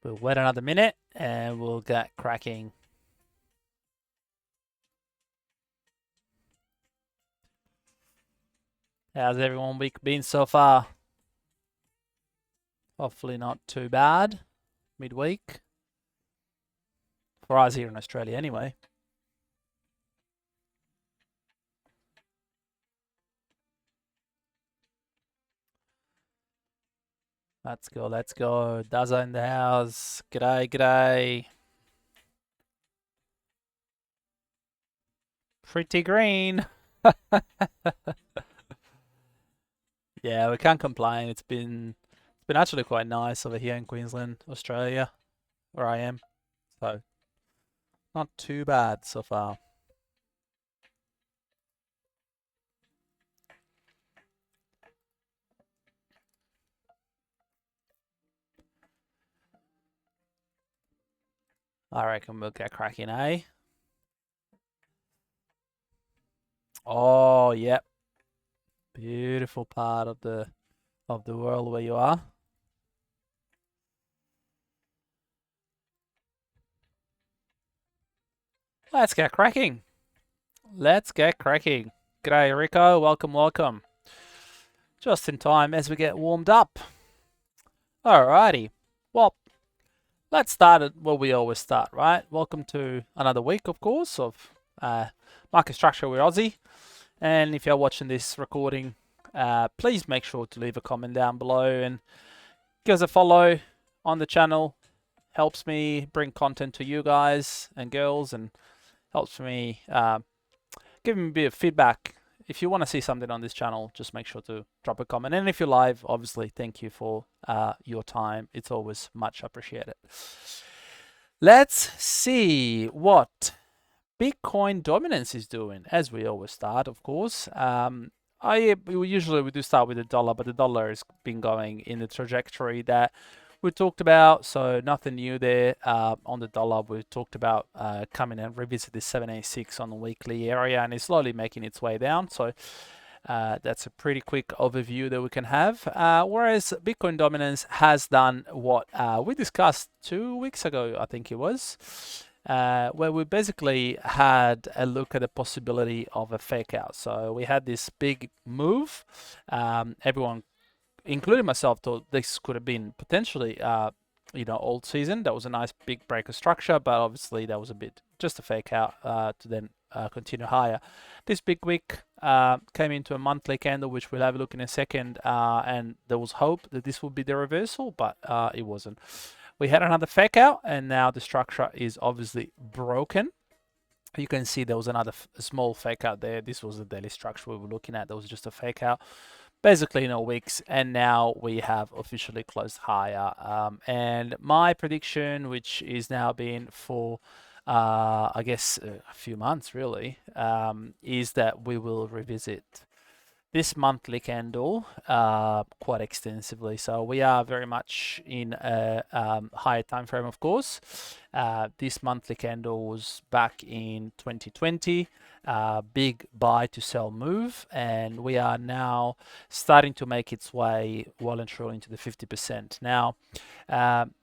We'll wait another minute and we'll get cracking. How's everyone week been so far? Hopefully not too bad. Midweek. For us here in Australia anyway. Let's go, let's go. Daza in the house. G'day, g'day. Pretty green. Yeah, we can't complain. It's been actually quite nice over here in Queensland, Australia, where I am. So not too bad so far. I reckon we'll get cracking, eh? Oh, yep. Beautiful part of the world where you are. Let's get cracking. Let's get cracking. G'day, Rico. Welcome, welcome. Just in time as we get warmed up. Alrighty. Well, let's start at where we always start, right? Welcome to another week, of course, of Market Structure with Aussie. And if you're watching this recording, please make sure to leave a comment down below and give us a follow on the channel. Helps me bring content to you guys and girls, and helps me give me a bit of feedback. If you want to see something on this channel, just make sure to drop a comment. And if you're live, obviously, thank you for your time. It's always much appreciated. Let's see what Bitcoin dominance is doing, as we always start, of course. We usually do start with the dollar, but the dollar has been going in the trajectory that we talked about, so nothing new there. On the dollar, we talked about coming and revisit this 786 on the weekly area, and it's slowly making its way down. So that's a pretty quick overview that we can have. Whereas Bitcoin dominance has done what we discussed 2 weeks ago, I think it was, where we basically had a look at the possibility of a fake out. So we had this big move. Everyone, including myself, thought this could have been potentially, old season. That was a nice big break of structure, but obviously that was a bit just a fake out to then continue higher. This big wick came into a monthly candle, which we'll have a look in a second, and there was hope that this would be the reversal, but it wasn't. We had another fake out, and now the structure is obviously broken. You can see there was another small fake out there. This was the daily structure we were looking at. There was just a fake out, basically in all weeks, and now we have officially closed higher. And my prediction, which is now been for I guess a few months really, is that we will revisit this monthly candle quite extensively. So we are very much in a higher time frame, of course. This monthly candle was back in 2020, big buy to sell move, and we are now starting to make its way well and truly into the 50%. Now,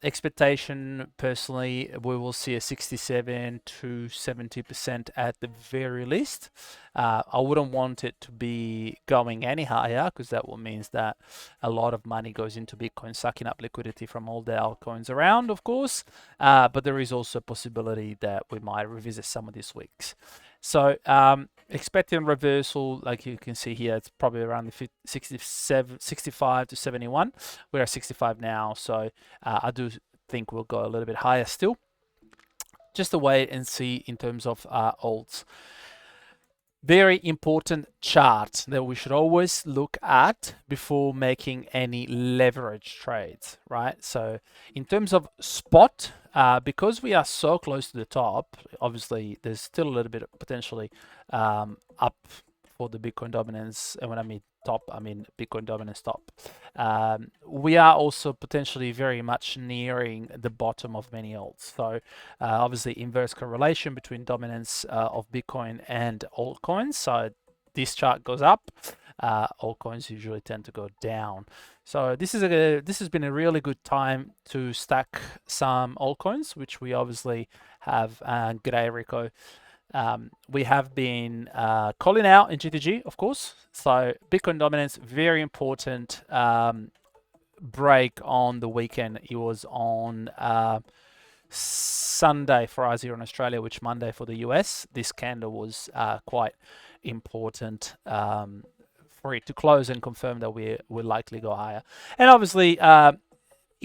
expectation personally, we will see a 67 to 70% at the very least. I wouldn't want it to be going any higher, because that will means that a lot of money goes into Bitcoin, sucking up liquidity from all the altcoins around, of course. But there is also a possibility that we might revisit some of these weeks. So expecting reversal, like you can see here, it's probably around the 65 to 71. We're at 65 now, so I do think we'll go a little bit higher still. Just to wait and see in terms of alts. Very important chart that we should always look at before making any leverage trades, right? So in terms of spot, because we are so close to the top, obviously there's still a little bit of potentially up for the Bitcoin dominance. And when I mean top, I mean Bitcoin dominance top. We are also potentially very much nearing the bottom of many alts. So obviously inverse correlation between dominance of Bitcoin and altcoins. So this chart goes up, altcoins usually tend to go down. So this has been a really good time to stack some altcoins, which we obviously have. G'day Rico. We have been calling out in GTG, of course. So Bitcoin dominance, very important break on the weekend. It was on Sunday for us here in Australia, which Monday for the US. This candle was quite important for it to close and confirm that we will likely go higher. And obviously,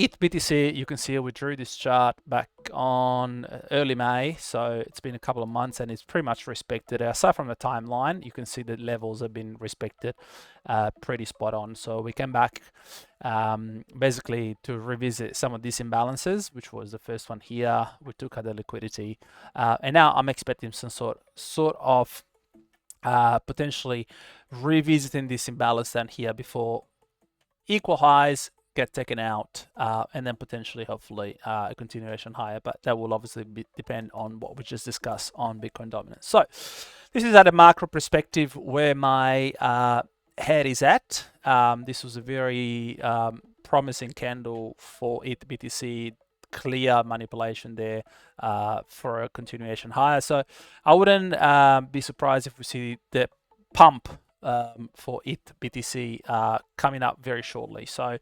ETH BTC, you can see we drew this chart back on early May, so it's been a couple of months and it's pretty much respected. Aside from the timeline, you can see the levels have been respected pretty spot on. So we came back basically to revisit some of these imbalances, which was the first one here. We took out the liquidity, and now I'm expecting some sort of potentially revisiting this imbalance down here before equal highs get taken out, and then potentially, hopefully, a continuation higher. But that will obviously depend on what we just discussed on Bitcoin dominance. So this is at a macro perspective where my head is at. This was a very promising candle for ETH BTC. Clear manipulation there for a continuation higher. So I wouldn't be surprised if we see the pump for ETH BTC coming up very shortly. So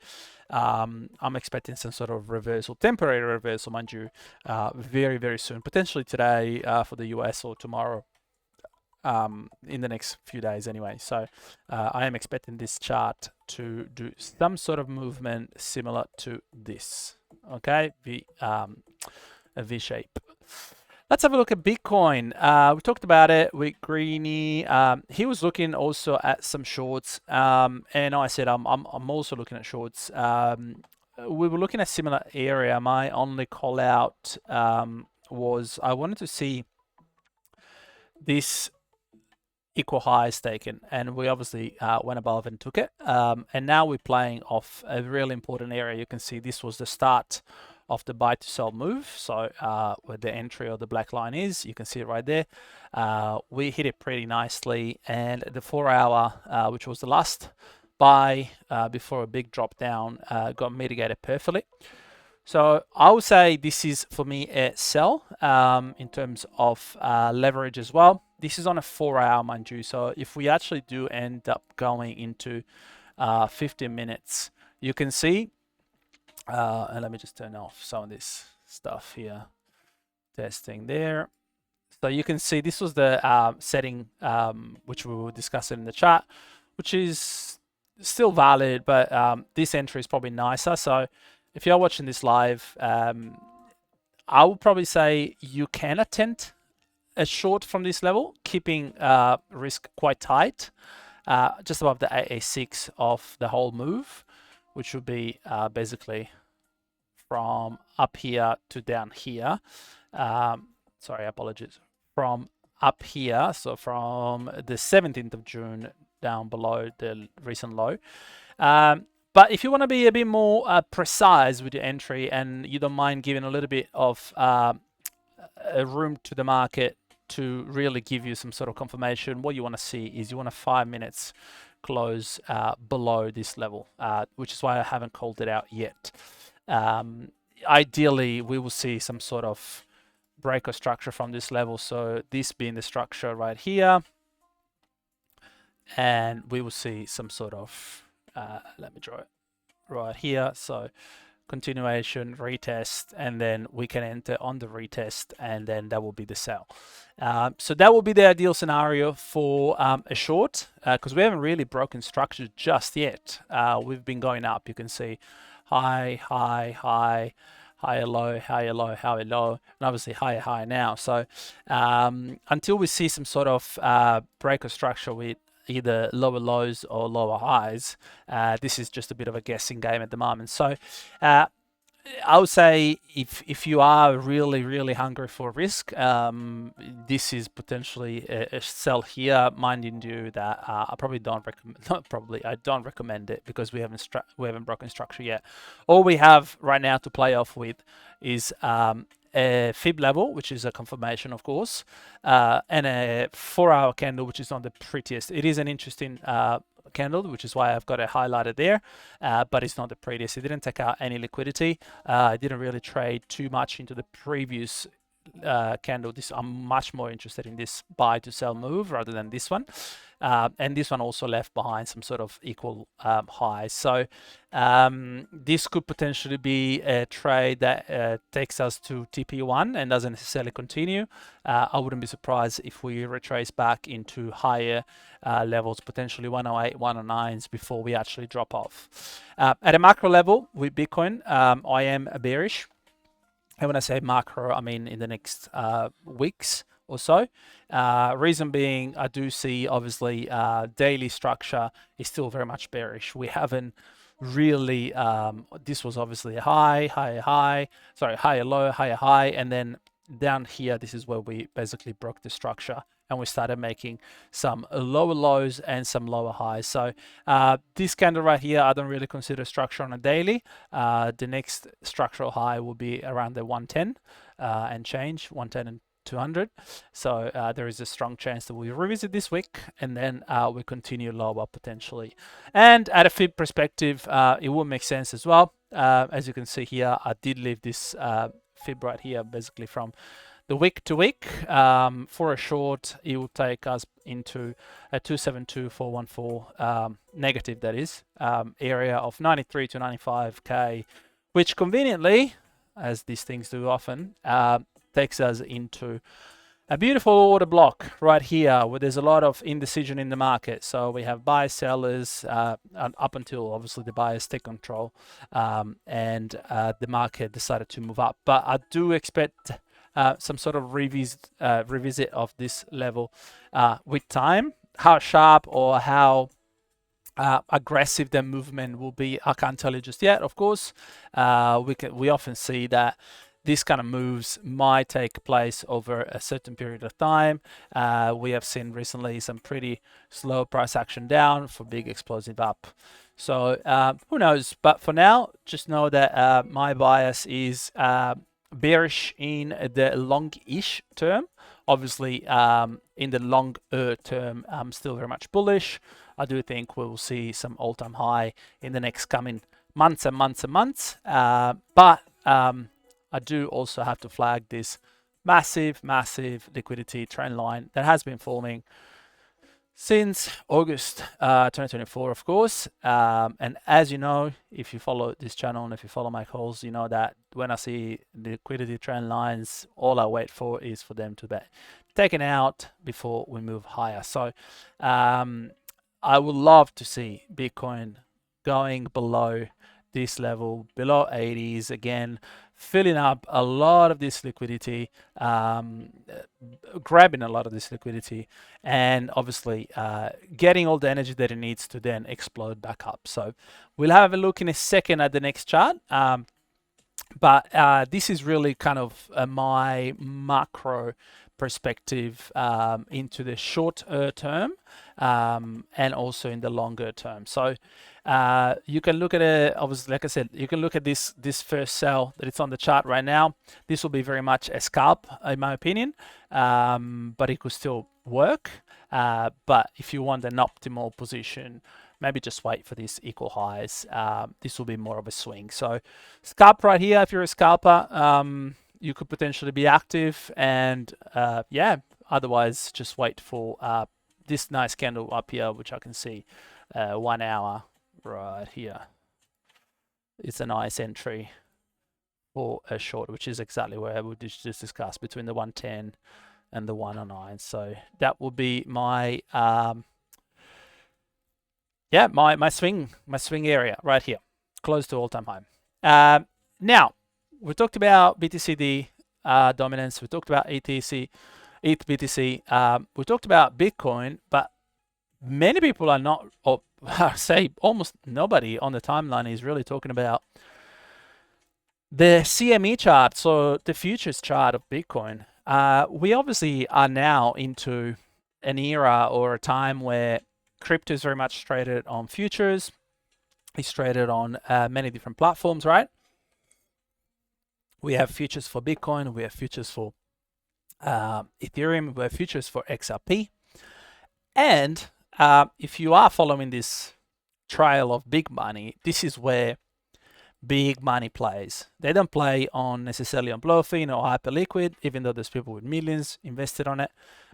I'm expecting some sort of reversal, temporary reversal, mind you, very, very soon, potentially today for the US or tomorrow, in the next few days anyway. So I am expecting this chart to do some sort of movement similar to this. Okay, a V shape. Let's have a look at Bitcoin. We talked about it with Greeny. He was looking also at some shorts, and I said I'm also looking at shorts. We were looking at similar area. My only call out was I wanted to see this equal highs taken, and we obviously went above and took it, and now we're playing off a really important area. You can see this was the start of the buy to sell move, so where the entry or the black line is, you can see it right there. We hit it pretty nicely, and the 4 hour, which was the last buy before a big drop down, got mitigated perfectly. So I would say this is, for me, a sell in terms of leverage as well. This is on a 4 hour, mind you. So if we actually do end up going into 15 minutes, you can see, and let me just turn off some of this stuff here, testing there. So you can see this was the setting which we will discuss in the chat, which is still valid, but this entry is probably nicer. So if you're watching this live, I would probably say you can attempt a short from this level, keeping risk quite tight, just above the AA6 of the whole move, which would be basically from up here to down here. Sorry, apologies. From up here, so from the 17th of June down below the recent low. But if you want to be a bit more precise with your entry and you don't mind giving a little bit of room to the market to really give you some sort of confirmation, what you want to see is you want a 5 minutes close below this level, which is why I haven't called it out yet. Ideally, we will see some sort of break or structure from this level. So this being the structure right here, and we will see some sort of, let me draw it right here. So continuation, retest, and then we can enter on the retest, and then that will be the sell. So that will be the ideal scenario for a short, because we haven't really broken structure just yet. We've been going up. You can see high, high, high, higher low, higher low, higher low, and obviously higher high now. So until we see some sort of break or structure with either lower lows or lower highs, this is just a bit of a guessing game at the moment. So I would say if you are really hungry for risk, this is potentially a sell here, minding you that I probably don't recommend. Not probably, I don't recommend it because we haven't broken structure yet. All we have right now to play off with is a fib level, which is a confirmation, of course, and a 4 hour candle, which is not the prettiest. It is an interesting candle, which is why I've got it highlighted there, but it's not the previous. It didn't take out any liquidity. I didn't really trade too much into the previous candle. I'm much more interested in this buy to sell move rather than this one. And this one also left behind some sort of equal highs. So this could potentially be a trade that takes us to TP1 and doesn't necessarily continue. I wouldn't be surprised if we retrace back into higher levels, potentially 108, 109s before we actually drop off. At a macro level with Bitcoin, I am bearish. And when I say macro, I mean in the next weeks or so. Reason being, I do see obviously daily structure is still very much bearish. We haven't really, this was obviously a high, higher low, higher high, and then down here, this is where we basically broke the structure and we started making some lower lows and some lower highs. So this candle right here, I don't really consider structure on a daily. The next structural high will be around the 110 and change, 110 and 200. So there is a strong chance that we revisit this week and then we continue lower potentially. And at a fib perspective, it will make sense as well. As you can see here, I did leave this fib right here basically from the week to week. For a short, it will take us into a 272414 negative, that is, area of 93 to 95k, which conveniently, as these things do often, takes us into a beautiful order block right here where there's a lot of indecision in the market. So we have buyers, sellers, up until obviously the buyers take control and the market decided to move up. But I do expect some sort of revisit of this level with time. How sharp or how aggressive the movement will be, I can't tell you just yet. Of course, we often see that this kind of moves might take place over a certain period of time. We have seen recently some pretty slow price action down for big explosive up. So who knows? But for now, just know that my bias is bearish in the long-ish term. Obviously, in the longer term, I'm still very much bullish. I do think we'll see some all-time high in the next coming months and months and months. But I do also have to flag this massive liquidity trend line that has been forming since August 2024, of course. And as you know, if you follow this channel and if you follow my calls, you know that when I see the liquidity trend lines, all I wait for is for them to be taken out before we move higher. So I would love to see Bitcoin going below this level, below 80s again, filling up a lot of this liquidity, grabbing a lot of this liquidity, and obviously getting all the energy that it needs to then explode back up. So we'll have a look in a second at the next chart. But this is really kind of my macro perspective into the shorter term and also in the longer term. So you can look at it, obviously, like I said, you can look at this first sell that it's on the chart right now. This will be very much a scalp, in my opinion, but it could still work. But if you want an optimal position, maybe just wait for these equal highs. This will be more of a swing. So scalp right here, if you're a scalper, you could potentially be active, and yeah, otherwise just wait for this nice candle up here, which I can see 1 hour right here. It's a nice entry for a short, which is exactly where we just discussed, between the 110 and the 109. So that will be my yeah, my swing area right here, close to all-time high. Now, we talked about BTCD dominance. We talked about ETHBTC. We talked about Bitcoin, but many people are not, or say almost nobody on the timeline is really talking about the CME chart, so the futures chart of Bitcoin. We obviously are now into an era or a time where crypto is very much traded on futures. It's traded on many different platforms, right? We have futures for Bitcoin, we have futures for Ethereum, we have futures for XRP. And if you are following this trail of big money, this is where big money plays. They don't play on necessarily on bluffing or hyperliquid, even though there's people with millions invested on it.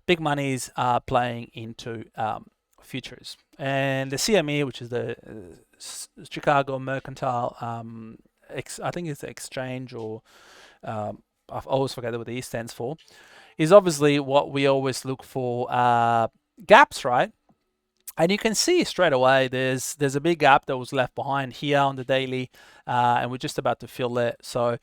Big monies are playing into futures. And the CME, which is the Chicago Mercantile, I think it's the exchange, or I've always forget what the E stands for, is obviously what we always look for gaps, right? And you can see straight away there's a big gap that was left behind here on the daily, and we're just about to fill it. So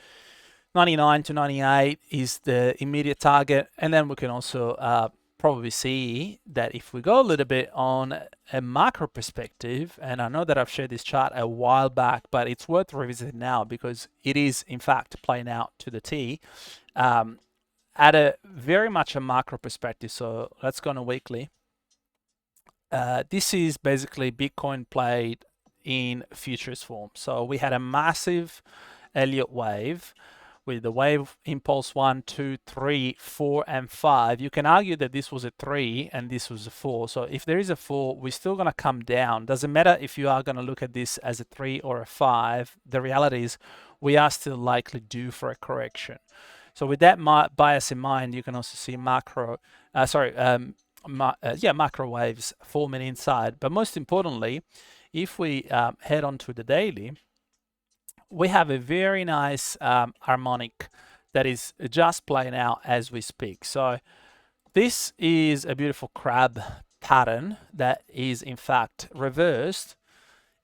99 to 98 is the immediate target, and then we can also probably see that if we go a little bit on a macro perspective, and I know that I've shared this chart a while back, but it's worth revisiting now because it is in fact playing out to the T at a very much a macro perspective. So let's go on a weekly. This is basically Bitcoin played in futures form. So we had a massive Elliott wave with the wave impulse 1, 2, 3, 4, and 5. You can argue that this was a 3 and this was a 4. So if there is a 4, we're still going to come down. Doesn't matter if you are going to look at this as a 3 or a 5. The reality is we are still likely due for a correction. So with that bias in mind, you can also see macro waves forming inside. But most importantly, if we head on to the daily, we have a very nice harmonic that is just playing out as we speak. So this is a beautiful crab pattern that is in fact reversed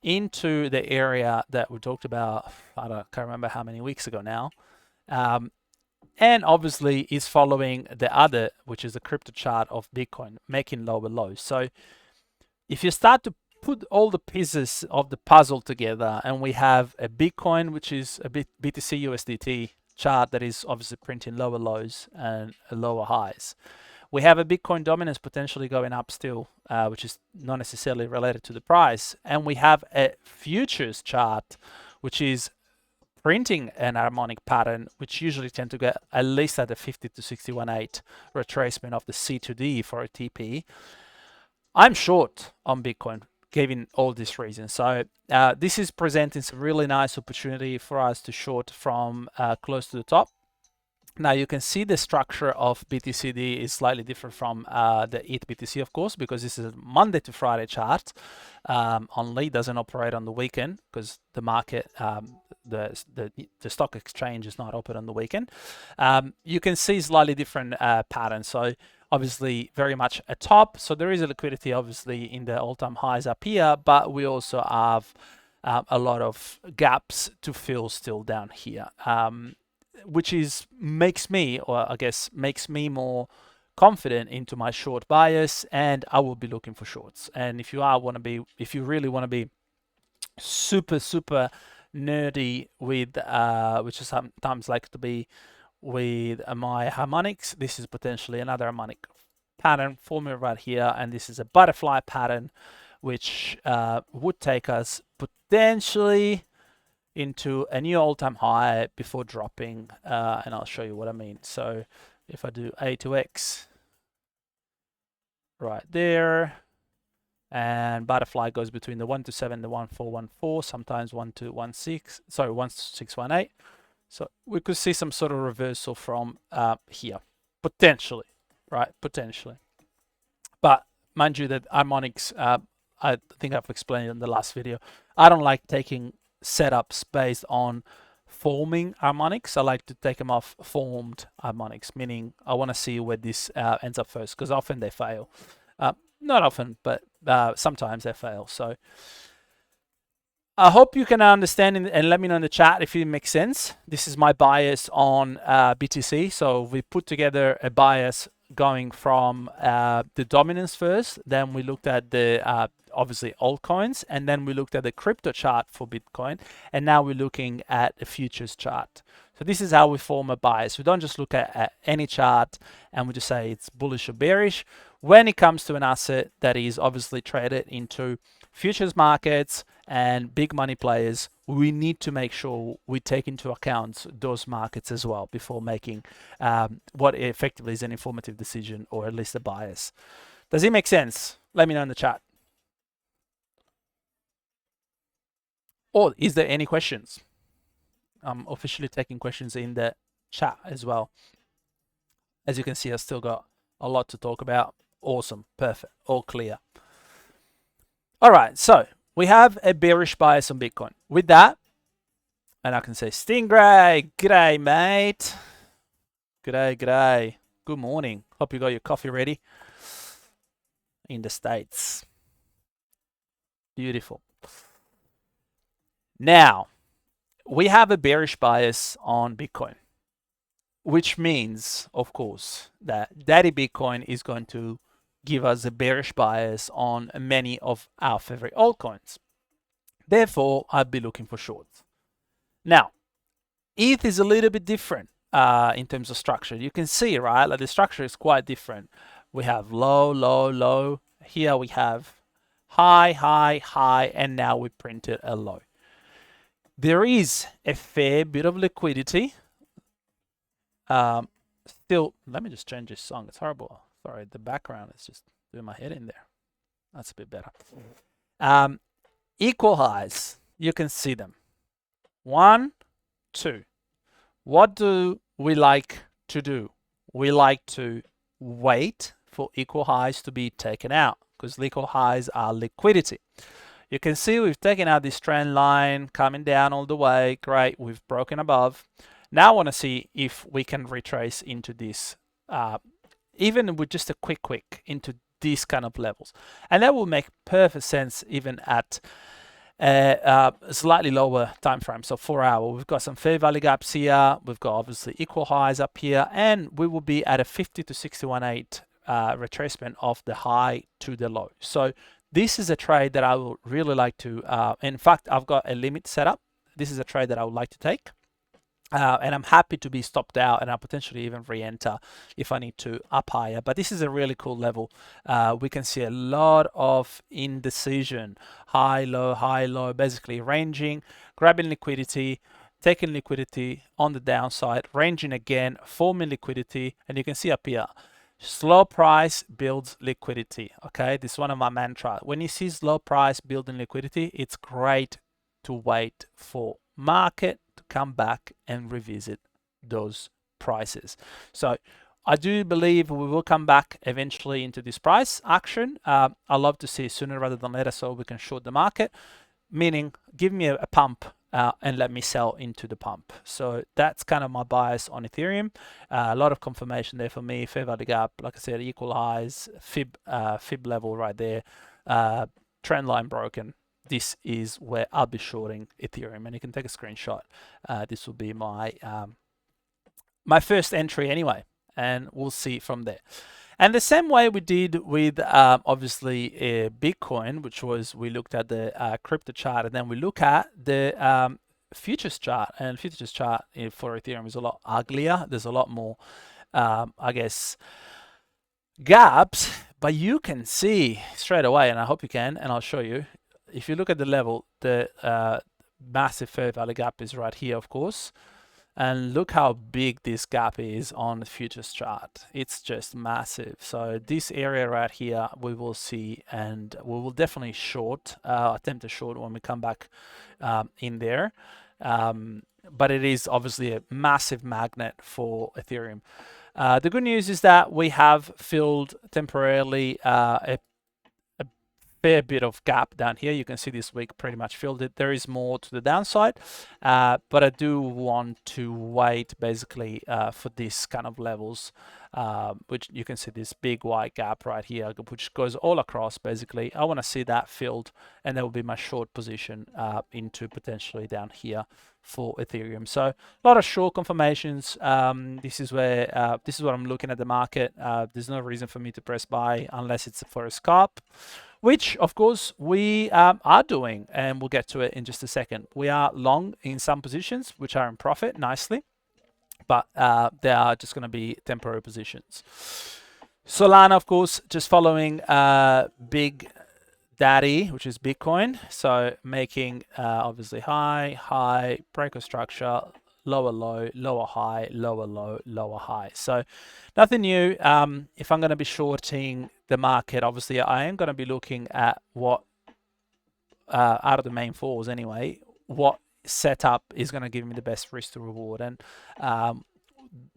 into the area that we talked about, I can't remember how many weeks ago now. And obviously is following the other, which is the crypto chart of Bitcoin, making lower lows. So if you start to put all the pieces of the puzzle together, and we have a Bitcoin, which is a BTC USDT chart that is obviously printing lower lows and lower highs. We have a Bitcoin dominance potentially going up still, which is not necessarily related to the price. And we have a futures chart, which is printing an harmonic pattern, which usually tend to get at least at the 50 to 61.8 retracement of the C to D for a TP. I'm short on Bitcoin, given all these reasons. So this is presenting some really nice opportunity for us to short from close to the top. Now you can see the structure of BTCD is slightly different from the ETHBTC, of course, because this is a Monday to Friday chart only. Doesn't operate on the weekend because the market, the stock exchange is not open on the weekend. You can see slightly different patterns. So obviously very much a top. So there is a liquidity obviously in the all-time highs up here, but we also have a lot of gaps to fill still down here. Which makes me more confident into my short bias, and I will be looking for shorts. And if you really want to be super nerdy with which is sometimes like to be with my harmonics, this is potentially another harmonic pattern forming right here, and this is a butterfly pattern which would take us potentially into a new all-time high before dropping, and I'll show you what I mean. So if I do A to X right there, and butterfly goes between the 127, the 1414, sometimes 1216, sorry, 1618. So we could see some sort of reversal from here, potentially, right? Potentially. But mind you that harmonics, I think I've explained in the last video, I don't like taking setups based on forming harmonics. I like to take them off formed harmonics, meaning I want to see where this ends up first, because often they fail. Not often, but sometimes they fail. So I hope you can understand and let me know in the chat if it makes sense. This is my bias on BTC. So we put together a bias going from the dominance first, then we looked at the obviously altcoins, and then we looked at the crypto chart for Bitcoin, and now we're looking at a futures chart. So this is how we form a bias. We don't just look at any chart and we just say it's bullish or bearish. When it comes to an asset that is obviously traded into futures markets and big money players, we need to make sure we take into account those markets as well before making what effectively is an informative decision, or at least a bias. Does it make sense? Let me know in the chat. Or is there any questions? I'm officially taking questions in the chat as well. As you can see, I still got a lot to talk about. Awesome, perfect, all clear. All right, so we have a bearish bias on Bitcoin. With that, and I can say, Stingray, g'day, mate. G'day, g'day. Good morning. Hope you got your coffee ready in the States. Beautiful. Now, we have a bearish bias on Bitcoin, which means, of course, that Daddy Bitcoin is going to give us a bearish bias on many of our favorite altcoins. Therefore, I'd be looking for shorts. Now, ETH is a little bit different in terms of structure. You can see, right, like the structure is quite different. We have low, low, low. Here we have high, high, high, and now we printed a low. There is a fair bit of liquidity. Still, let me just change this song. It's horrible. Sorry, the background is just doing my head in there. That's a bit better. Equal highs, you can see them. 1, 2. What do we like to do? We like to wait for equal highs to be taken out, because equal highs are liquidity. You can see we've taken out this trend line coming down all the way. Great, we've broken above. Now I want to see if we can retrace into this, even with just a quick into these kind of levels. And that will make perfect sense even at a slightly lower time frame, so 4 hour. We've got some fair value gaps here. We've got obviously equal highs up here, and we will be at a 50 to 61.8 retracement of the high to the low. So this is a trade that I would really like to, in fact, I've got a limit set up. This is a trade that I would like to take. And I'm happy to be stopped out, and I'll potentially even re-enter if I need to up higher. But this is a really cool level. We can see a lot of indecision, high, low, basically ranging, grabbing liquidity, taking liquidity on the downside, ranging again, forming liquidity, and you can see up here, slow price builds liquidity. Okay, this is one of my mantras. When you see slow price building liquidity, it's great to wait for market to come back and revisit those prices. So I do believe we will come back eventually into this price action. I love to see sooner rather than later, so we can short the market, meaning give me a pump and let me sell into the pump. So that's kind of my bias on Ethereum. A lot of confirmation there for me. Fair value gap, like I said, equal highs, fib level right there, trend line broken. This is where I'll be shorting Ethereum, and you can take a screenshot. This will be my my first entry anyway, and we'll see from there. And the same way we did with obviously Bitcoin, which was we looked at the crypto chart, and then we look at the futures chart. And futures chart for Ethereum is a lot uglier. There's a lot more, I guess, gaps, but you can see straight away, and I hope you can, and I'll show you. If you look at the level, the massive fair value gap is right here, of course. And look how big this gap is on the futures chart. It's just massive. So this area right here, we will see, and we will definitely short, attempt to short when we come back in there. But it is obviously a massive magnet for Ethereum. The good news is that we have filled temporarily a fair bit of gap down here. You can see this week pretty much filled it. There is more to the downside, but I do want to wait basically for this kind of levels, which you can see this big white gap right here, which goes all across basically. I want to see that filled, and that will be my short position into potentially down here for Ethereum. So a lot of short confirmations. This is where this is what I'm looking at the market. There's no reason for me to press buy unless it's for a scalp, which of course we are doing, and we'll get to it in just a second. We are long in some positions which are in profit nicely, but they are just going to be temporary positions. Solana, of course, just following Big Daddy, which is Bitcoin. So making obviously high, breaker structure, lower low, lower high, lower low, lower high. So nothing new. If I'm going to be shorting the market, obviously I am going to be looking at what out of the main falls anyway, what setup is going to give me the best risk to reward. And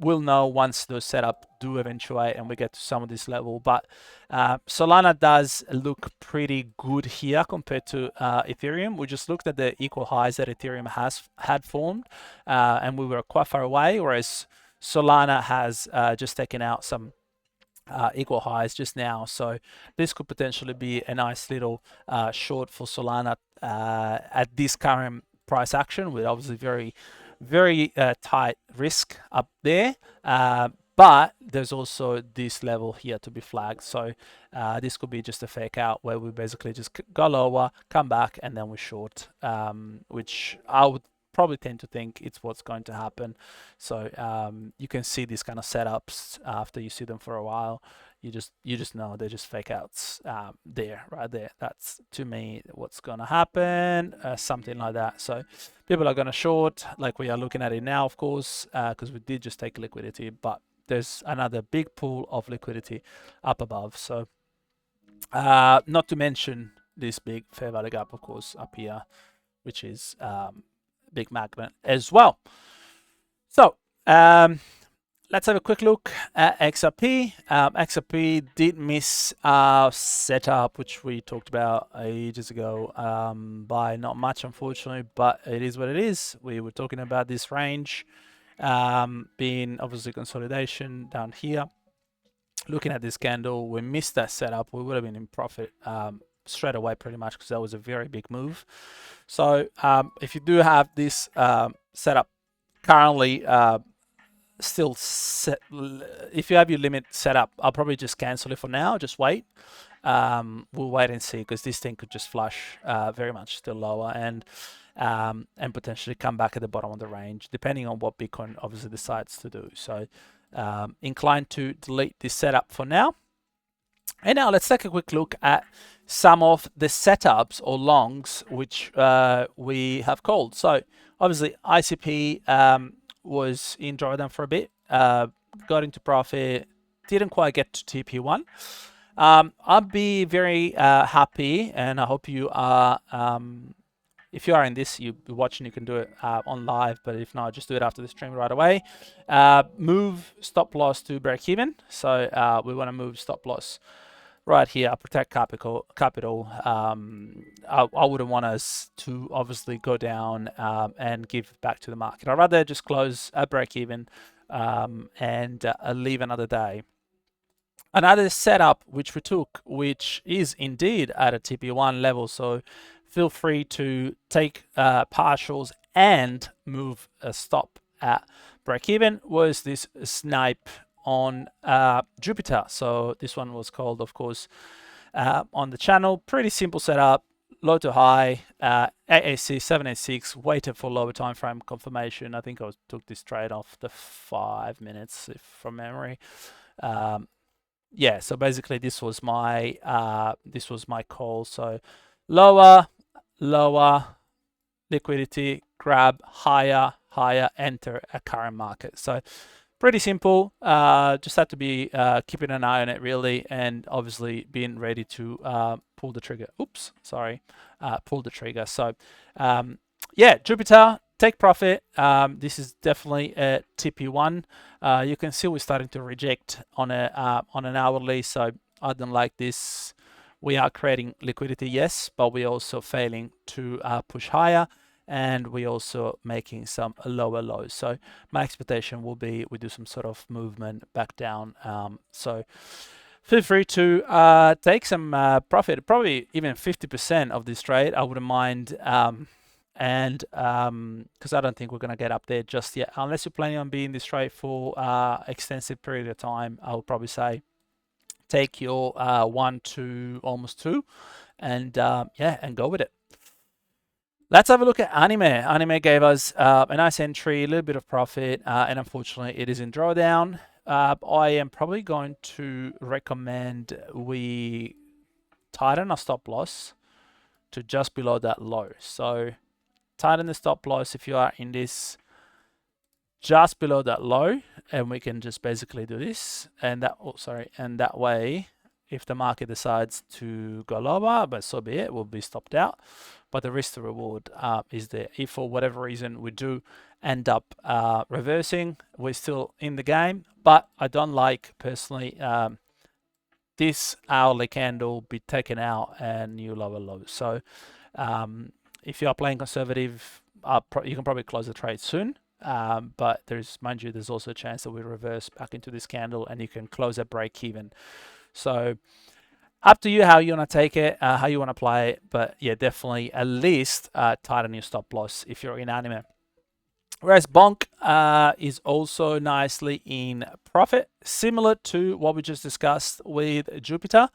we'll know once those setup do eventuate and we get to some of this level. But Solana does look pretty good here compared to Ethereum. We just looked at the equal highs that Ethereum had formed, and we were quite far away, whereas Solana has just taken out some equal highs just now. So this could potentially be a nice little short for Solana at this current price action, with obviously very tight risk up there, but there's also this level here to be flagged. So this could be just a fake out where we basically just go lower, come back, and then we short, which I would probably tend to think it's what's going to happen. So you can see these kind of setups after you see them for a while. You just know they're just fake outs there, right there. That's, to me, what's going to happen, something like that. So people are going to short, like we are looking at it now, of course, because we did just take liquidity, but there's another big pool of liquidity up above. So not to mention this big fair value gap, of course, up here, which is big magnet as well. So let's have a quick look at XRP. XRP did miss our setup, which we talked about ages ago, by not much, unfortunately, but it is what it is. We were talking about this range being obviously consolidation down here. Looking at this candle, we missed that setup. We would have been in profit straight away pretty much, because that was a very big move. So if you do have this setup currently still set, if you have your limit set up, I'll probably just cancel it for now. Just wait. We'll wait and see, because this thing could just flush very much still lower, and potentially come back at the bottom of the range, depending on what Bitcoin obviously decides to do. So inclined to delete this setup for now. And now let's take a quick look at some of the setups or longs which we have called. So obviously ICP was in drawdown for a bit, got into profit, didn't quite get to TP1. I'll be very happy, and I hope you are, if you are in this, you're watching, you can do it on live, but if not, just do it after the stream right away. Move stop loss to break even. So we want to move stop loss right here, protect capital. I wouldn't want us to obviously go down and give back to the market. I'd rather just close at break even and leave another day. Another setup which we took, which is indeed at a TP1 level, so feel free to take partials and move a stop at break even, was this snipe on Jupiter. So this one was called, of course, on the channel. Pretty simple setup, low to high, AAC 786, waited for lower time frame confirmation. I think I took this trade off the 5 minutes, if from memory. Yeah, so basically this was my call. So lower liquidity, grab, higher, enter a current market. So pretty simple. Just have to be keeping an eye on it, really, and obviously being ready to pull the trigger. Oops, sorry, pull the trigger. So yeah, Jupiter, take profit. This is definitely a TP1. You can see we're starting to reject on an hourly. So I don't like this. We are creating liquidity, yes, but we're also failing to push higher, and we're also making some lower lows. So my expectation will be we do some sort of movement back down. So feel free to take some profit, probably even 50% of this trade. I wouldn't mind, and because I don't think we're going to get up there just yet, unless you're planning on being this trade for extensive period of time. I would probably say take your 1 to almost 2, and yeah, and go with it. Let's have a look at Anime. Anime gave us a nice entry, a little bit of profit, and unfortunately it is in drawdown. I am probably going to recommend we tighten our stop loss to just below that low. So tighten the stop loss if you are in this just below that low, and we can just basically do this, and that, oh sorry, and that way if the market decides to go lower, but so be it, we'll be stopped out. But the risk to reward is there. If for whatever reason we do end up reversing, we're still in the game. But I don't like personally this hourly candle be taken out and new lower lows. So if you are playing conservative, you can probably close the trade soon. But mind you, there's also a chance that we reverse back into this candle and you can close at break even. So up to you how you want to take it, how you want to play it. But yeah, definitely at least tighten your stop loss if you're in anime. Whereas Bonk is also nicely in profit, similar to what we just discussed with Jupiter.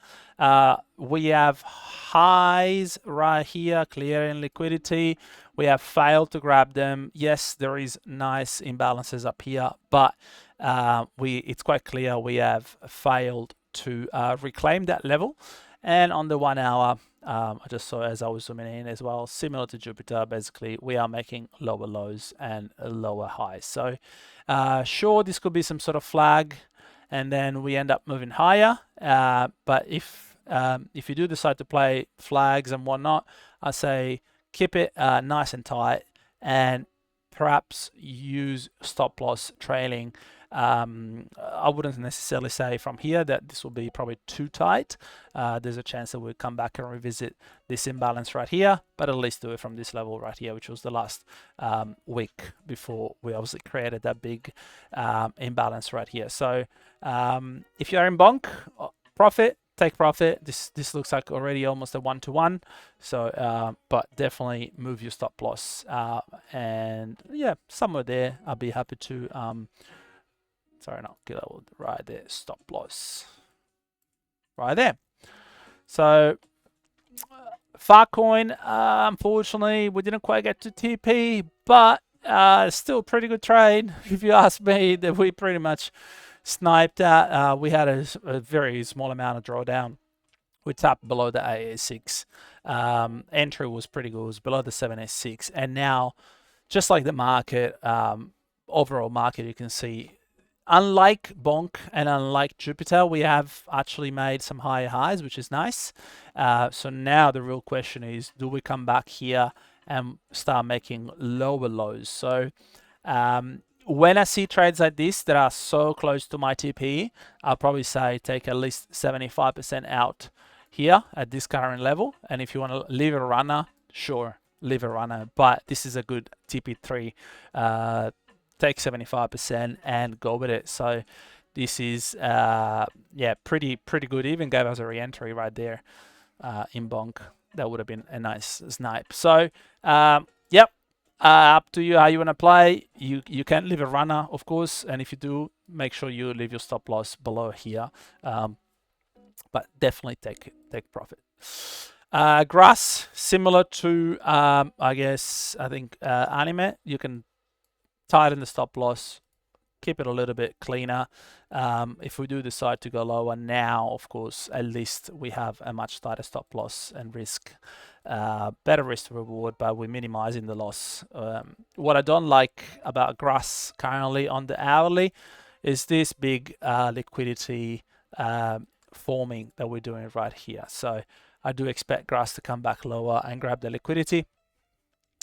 We have highs right here, clearing liquidity. We have failed to grab them. Yes, there is nice imbalances up here, but it's quite clear we have failed to reclaim that level. And on the 1 hour, I just saw as I was zooming in as well, similar to Jupiter, basically we are making lower lows and lower highs. So sure, this could be some sort of flag and then we end up moving higher. But if you do decide to play flags and whatnot, I say keep it nice and tight and perhaps use stop loss trailing. I wouldn't necessarily say from here that this will be probably too tight. There's a chance that we'll come back and revisit this imbalance right here, but at least do it from this level right here, which was the last week before we obviously created that big imbalance right here. So if you're in bonk, profit, take profit. This looks like already almost a 1-to-1. So, but definitely move your stop loss. And yeah, somewhere there, I'll be happy to sorry, not kilo, right there, stop loss. Right there. So, Farcoin, unfortunately, we didn't quite get to TP, but still a pretty good trade. If you ask me, that we pretty much sniped at. We had a very small amount of drawdown. We tapped below the 886. Entry was pretty good. It was below the 786. And now, just like the market, overall market, you can see, unlike Bonk and unlike Jupiter, we have actually made some higher highs, which is nice. So now the real question is, do we come back here and start making lower lows? So when I see trades like this that are so close to my TP, I'll probably say take at least 75% out here at this current level. And if you want to leave a runner, sure, leave a runner. But this is a good TP3. Take 75% and go with it. So this is yeah, pretty good. Even gave us a re-entry right there in bonk. That would have been a nice snipe. So yep, up to you how you want to play. You can leave a runner, of course, and if you do, make sure you leave your stop loss below here. But definitely take profit. Grass, similar to I think anime, you can tighten the stop loss, keep it a little bit cleaner. If we do decide to go lower now, of course, at least we have a much tighter stop loss and risk, better risk to reward, but we're minimizing the loss. What I don't like about grass currently on the hourly is this big liquidity forming that we're doing right here. So I do expect grass to come back lower and grab the liquidity.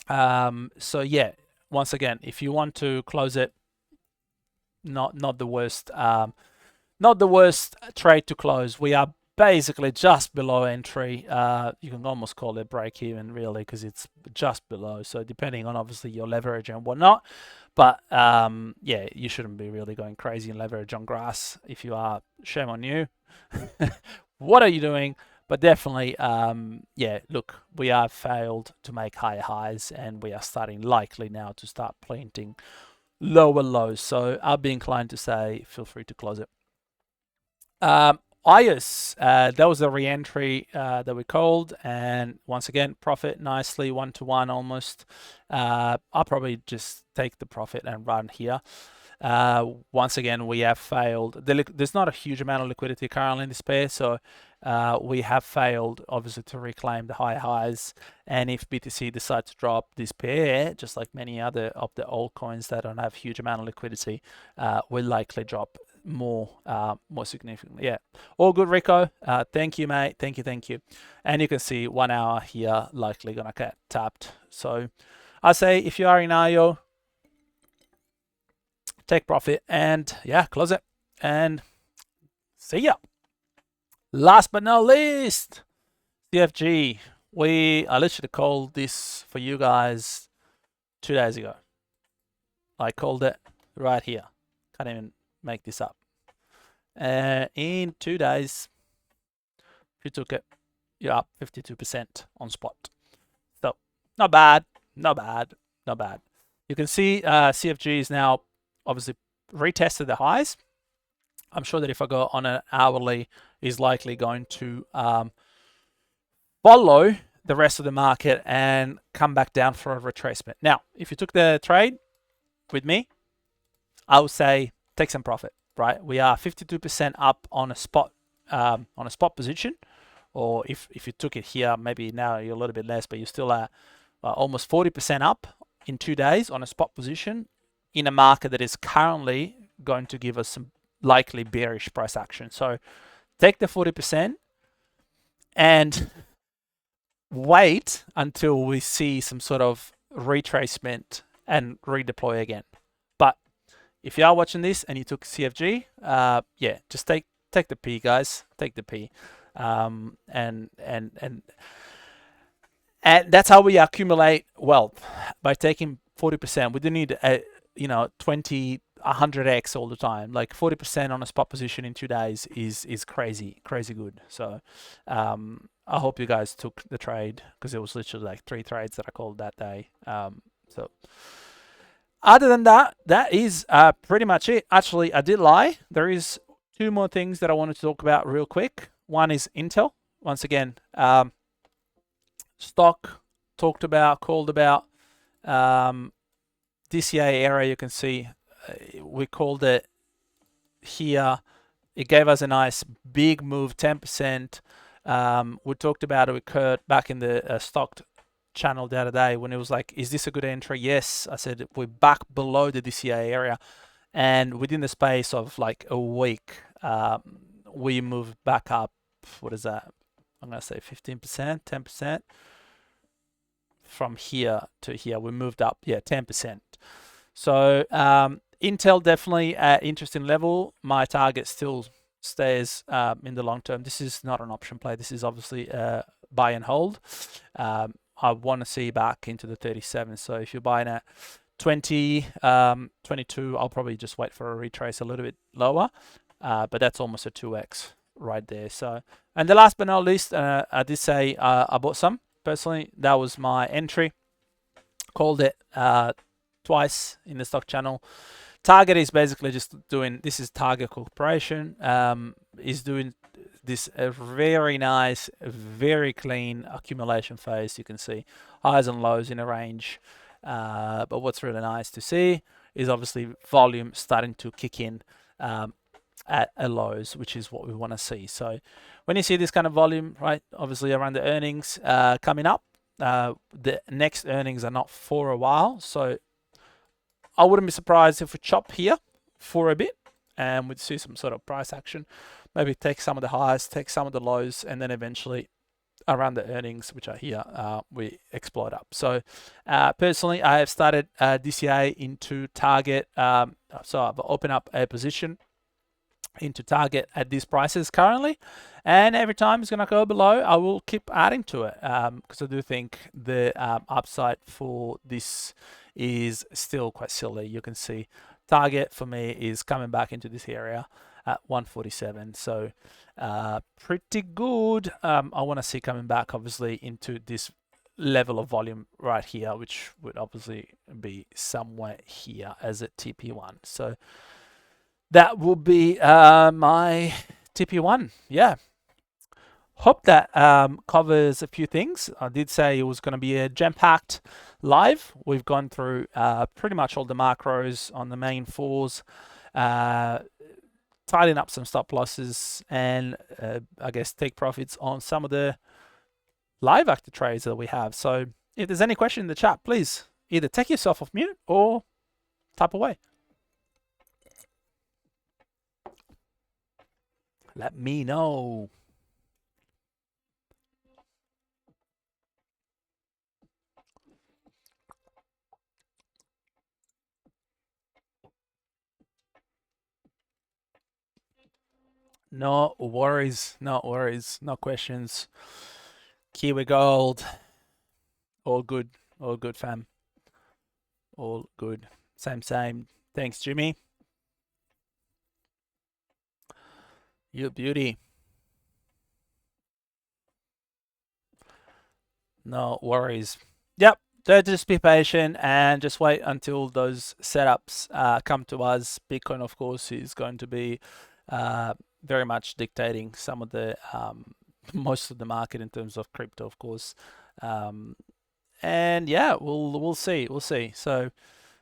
So yeah, once again, if you want to close it, not the worst trade to close. We are basically just below entry. You can almost call it break even really, because it's just below. So depending on obviously your leverage and whatnot, but yeah, you shouldn't be really going crazy in leverage on grass. If you are, shame on you. What are you doing? But definitely, yeah, look, we have failed to make higher highs and we are starting likely now to start planting lower lows. So I'll be inclined to say, feel free to close it. IOS, that was the re-entry that we called. And once again, profit nicely, 1-to-1 almost. I'll probably just take the profit and run here. Once again, we have failed. There's not a huge amount of liquidity currently in this pair, so we have failed obviously to reclaim the high highs. And if BTC decides to drop this pair, just like many other of the altcoins that don't have huge amount of liquidity, will likely drop more significantly. Yeah, all good, Rico. Thank you, mate. Thank you. And you can see 1 hour here likely gonna get tapped. So I say if you are in IO, take profit and yeah, close it and see ya. Last but not least, CFG. I literally called this for you guys 2 days ago. I called it right here. Can't even make this up. In 2 days, if you took it, you're up 52% on spot. So not bad. You can see CFG is now obviously retested the highs. I'm sure that if I go on an hourly, is likely going to follow the rest of the market and come back down for a retracement. Now, if you took the trade with me, I would say take some profit. Right, we are 52% up on a spot position, or if you took it here, maybe now you're a little bit less, but you're still at almost 40% up in 2 days on a spot position in a market that is currently going to give us some likely bearish price action. So take the 40% and wait until we see some sort of retracement and redeploy again. But if you are watching this and you took CFG, yeah, just take the P, guys. Take the P, and that's how we accumulate wealth, by taking 40%. We don't need 20, 100x all the time. Like 40% on a spot position in 2 days is crazy good. So I hope you guys took the trade, because it was literally like 3 trades that I called that day. So other than that, that is pretty much it. Actually, I did lie. There is 2 more things that I wanted to talk about real quick. One is Intel. Once again, stock talked about, called about. DCA area, you can see we called it here. It gave us a nice big move, 10%. We talked about it with Kurt back in the stock channel the other day when it was like, is this a good entry? Yes, I said we're back below the DCA area, and within the space of like a week, we moved back up. What is that? I'm gonna say 15%, 10%. From here to here, we moved up, yeah, 10%. So Intel definitely at interesting level. My target still stays in the long term. This is not an option play. This is obviously buy and hold. I want to see back into the 37. So if you're buying at 20, 22, I'll probably just wait for a retrace a little bit lower. But that's almost a 2x right there. So, and the last but not least, I did say I bought some. Personally, that was my entry. Called it twice in the stock channel. Target is basically just doing, this is Target Corporation, is doing this very nice, very clean accumulation phase. You can see highs and lows in a range. But what's really nice to see is obviously volume starting to kick in at a lows, which is what we want to see. So when you see this kind of volume, right, obviously around the earnings coming up, the next earnings are not for a while. So I wouldn't be surprised if we chop here for a bit and we'd see some sort of price action. Maybe take some of the highs, take some of the lows, and then eventually around the earnings, which are here, we explode up. So personally, I have started DCA into Target. So I've opened up a position into Target at these prices currently, and every time it's going to go below, I will keep adding to it, because I do think the upside for this is still quite silly. You can see Target for me is coming back into this area at 147, so pretty good. I want to see coming back obviously into this level of volume right here, which would obviously be somewhere here as a TP1. So that will be my TP1. Yeah. Hope that covers a few things. I did say it was going to be a jam-packed live. We've gone through pretty much all the macros on the main fours, tidying up some stop losses, and I guess take profits on some of the live active trades that we have. So if there's any question in the chat, please either take yourself off mute or type away. Let me know. No worries, no worries, no questions. Kiwi Gold. All good, fam. All good. Same, same. Thanks, Jimmy. You beauty. No worries. Yep. So just be patient and just wait until those setups come to us. Bitcoin, of course, is going to be very much dictating some of the most of the market in terms of crypto, of course. And yeah, we'll see. So,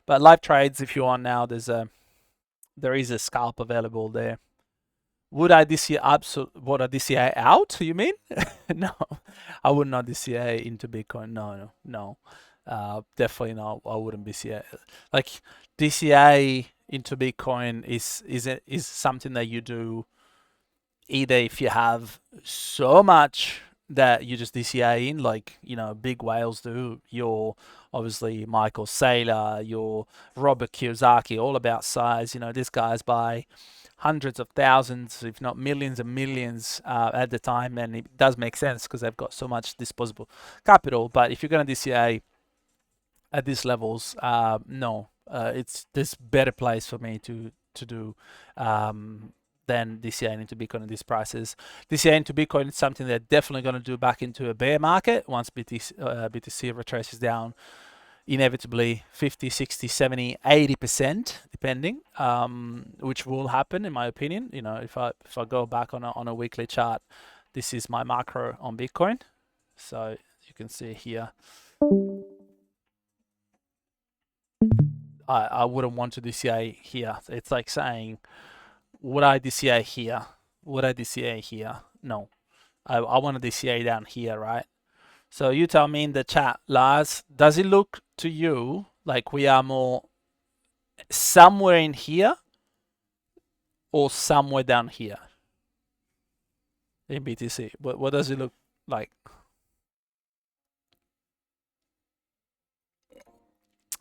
but live trades, if you want now, there is a scalp available there. Would I DCA out? You mean? No, I would not DCA into Bitcoin. No. Definitely not. I wouldn't DCA. Like DCA into Bitcoin is something that you do either if you have so much that you just DCA in, like big whales do. Your obviously Michael Saylor, your Robert Kiyosaki, all about size. These guys buy hundreds of thousands, if not millions and millions at the time, and it does make sense because they've got so much disposable capital. But if you're going to DCA at these levels, no, it's this better place for me to do than DCA into Bitcoin at these prices. DCA into Bitcoin is something they're definitely going to do back into a bear market once BTC retraces down inevitably 50, 60, 70, 80%, depending, which will happen in my opinion. If I go back on a weekly chart, this is my macro on Bitcoin. So you can see here, I wouldn't want to DCA here. It's like saying, would I DCA here? Would I DCA here? No. I want to DCA down here, right? So you tell me in the chat, Lars, does it look to you like we are more somewhere in here or somewhere down here in BTC? What does it look like?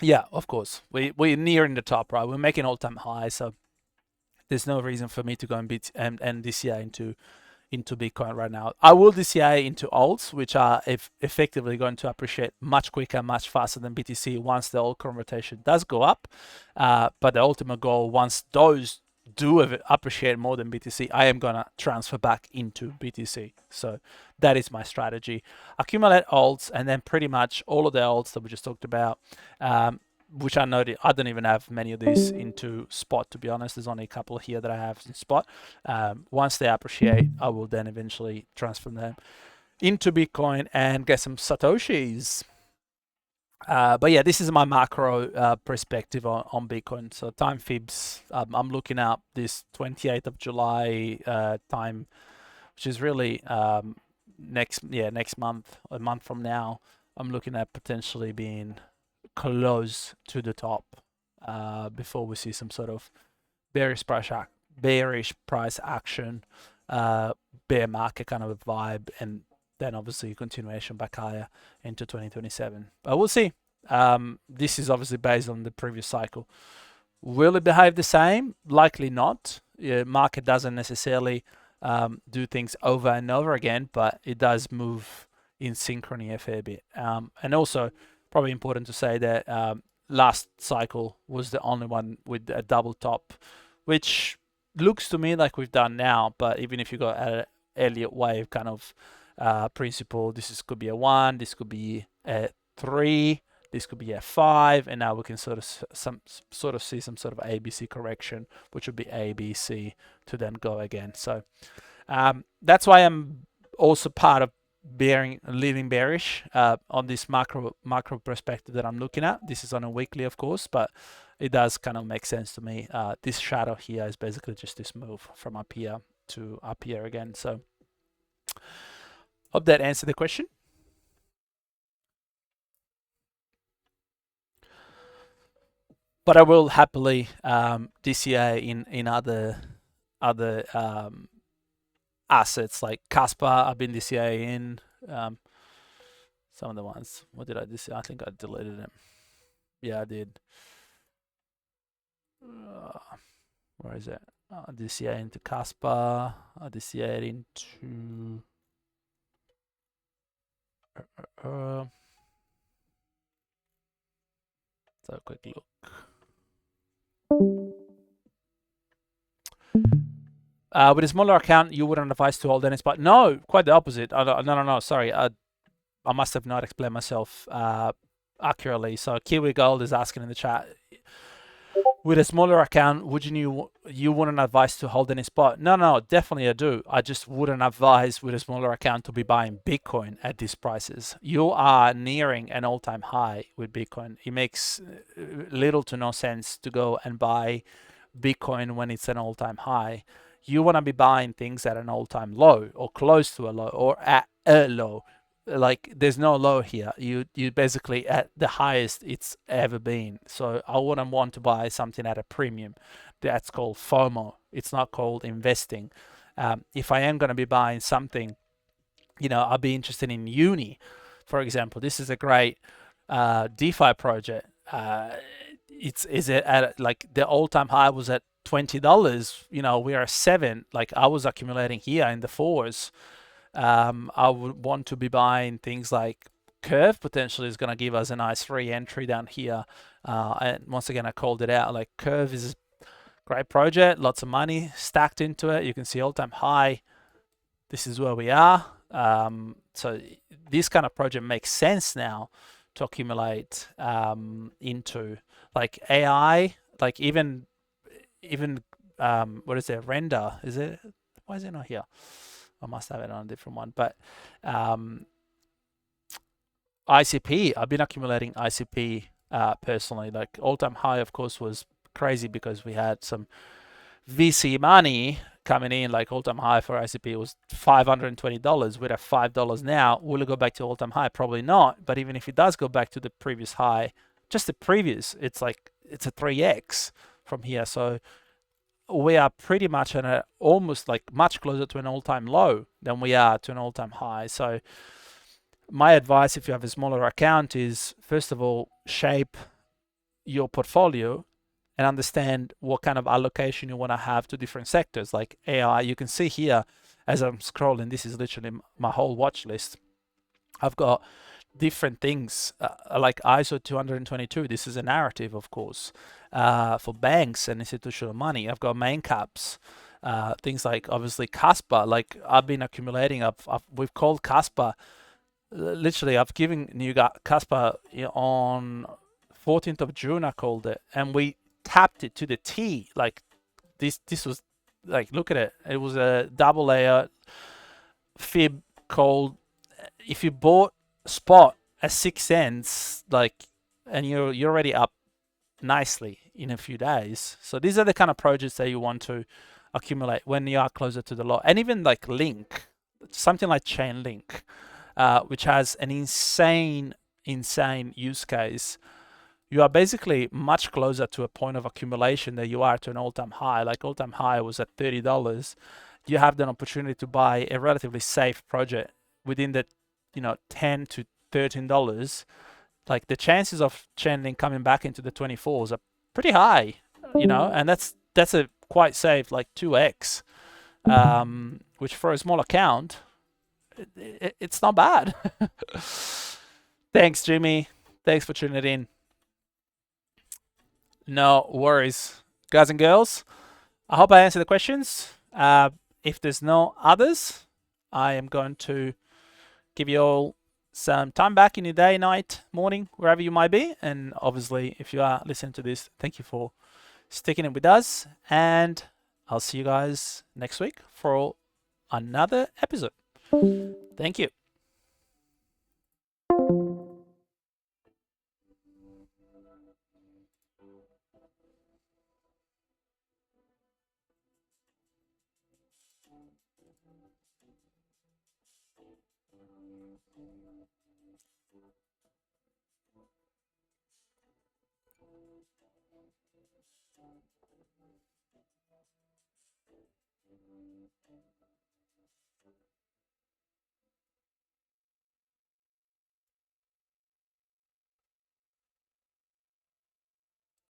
Yeah, of course. We're nearing the top, right? We're making all-time high, so there's no reason for me to go and DCA into Bitcoin right now. I will DCA into alts, which are effectively going to appreciate much quicker, much faster than BTC once the altcoin rotation does go up. But the ultimate goal, once those do appreciate more than BTC, I am going to transfer back into BTC. So that is my strategy. Accumulate alts, and then pretty much all of the alts that we just talked about, which I noted, I don't even have many of these into spot, to be honest. There's only a couple here that I have in spot. Once they appreciate, I will then eventually transfer them into Bitcoin and get some Satoshis. But yeah, this is my macro perspective on Bitcoin. So time fibs, I'm looking at this 28th of July time, which is really next month, a month from now. I'm looking at potentially being close to the top before we see some sort of bearish price action, bear market kind of a vibe, and then obviously continuation back higher into 2027. But we'll see. This is obviously based on the previous cycle. Will it behave the same? Likely not. Market doesn't necessarily do things over and over again, but it does move in synchrony a fair bit. And also, probably important to say that last cycle was the only one with a double top, which looks to me like we've done now. But even if you got an Elliott wave kind of principle, could be a 1, this could be a 3, this could be a 5, and now we can sort of see some sort of ABC correction, which would be ABC to then go again. So that's why I'm also part of living bearish on this macro perspective that I'm looking at. This is on a weekly, of course, but it does kind of make sense to me. This shadow here is basically just this move from up here to up here again. So hope that answered the question. But I will happily DCA in other assets like Casper. I've been DCA in some of the ones. What did I DCA? I think I deleted them. Yeah, I did. Where is it? DCA into Casper. DCA into. Let's have a quick look. With a smaller account, you wouldn't advise to hold any spot. No, quite the opposite. No. Sorry, I must have not explained myself accurately. So Kiwi Gold is asking in the chat, with a smaller account, you wouldn't advise to hold any spot? No, definitely I do. I just wouldn't advise with a smaller account to be buying Bitcoin at these prices. You are nearing an all-time high with Bitcoin. It makes little to no sense to go and buy Bitcoin when it's an all-time high. You want to be buying things at an all-time low or close to a low or at a low. Like there's no low here. You basically at the highest it's ever been. So I wouldn't want to buy something at a premium. That's called FOMO. It's not called investing. If I am going to be buying something, I'll be interested in Uni, for example. This is a great DeFi project. Is it at like the all-time high was at $20? We are 7. Like I was accumulating here in the 4s. I would want to be buying things like Curve. Potentially is going to give us a nice re-entry down here. And once again, I called it out. Like Curve is a great project, lots of money stacked into it. You can see all-time high. This is where we are. So this kind of project makes sense now to accumulate into, like AI, like even what is it? Render, is it? Why is it not here? I must have it on a different one. But ICP, I've been accumulating ICP personally. Like all-time high, of course, was crazy because we had some VC money coming in. Like all-time high for ICP was $520. We're at $5 now. Will it go back to all-time high? Probably not. But even if it does go back to the previous high, just the previous, it's a 3x from here. So we are pretty much at almost like much closer to an all-time low than we are to an all-time high. So my advice, if you have a smaller account, is first of all, shape your portfolio and understand what kind of allocation you want to have to different sectors like AI. You can see here as I'm scrolling, this is literally my whole watch list. I've got different things like ISO 222. This is a narrative, of course, for banks and institutional money. I've got main caps, things like obviously Casper. Like I've been accumulating. We've called Casper. Literally, I've given you Casper on 14th of June. I called it, and we tapped it to the T. Like this was like, look at it. It was a double layer fib called. If you bought spot at 6 cents, like, and you're already up nicely in a few days. So these are the kind of projects that you want to accumulate when you are closer to the low. And even like Link, something like Chainlink, which has an insane use case. You are basically much closer to a point of accumulation than you are to an all-time high. Like all-time high was at $30. You have the opportunity to buy a relatively safe project within the $10 to $13. Like the chances of Chainlink coming back into the 24s are pretty high, and that's a quite safe, like 2x, which for a small account, it's not bad. Thanks, Jimmy. Thanks for tuning in. No worries, guys and girls. I hope I answered the questions. If there's no others, I am going to give you all some time back in your day, night, morning, wherever you might be. And obviously, if you are listening to this, thank you for sticking it with us. And I'll see you guys next week for another episode. Thank you.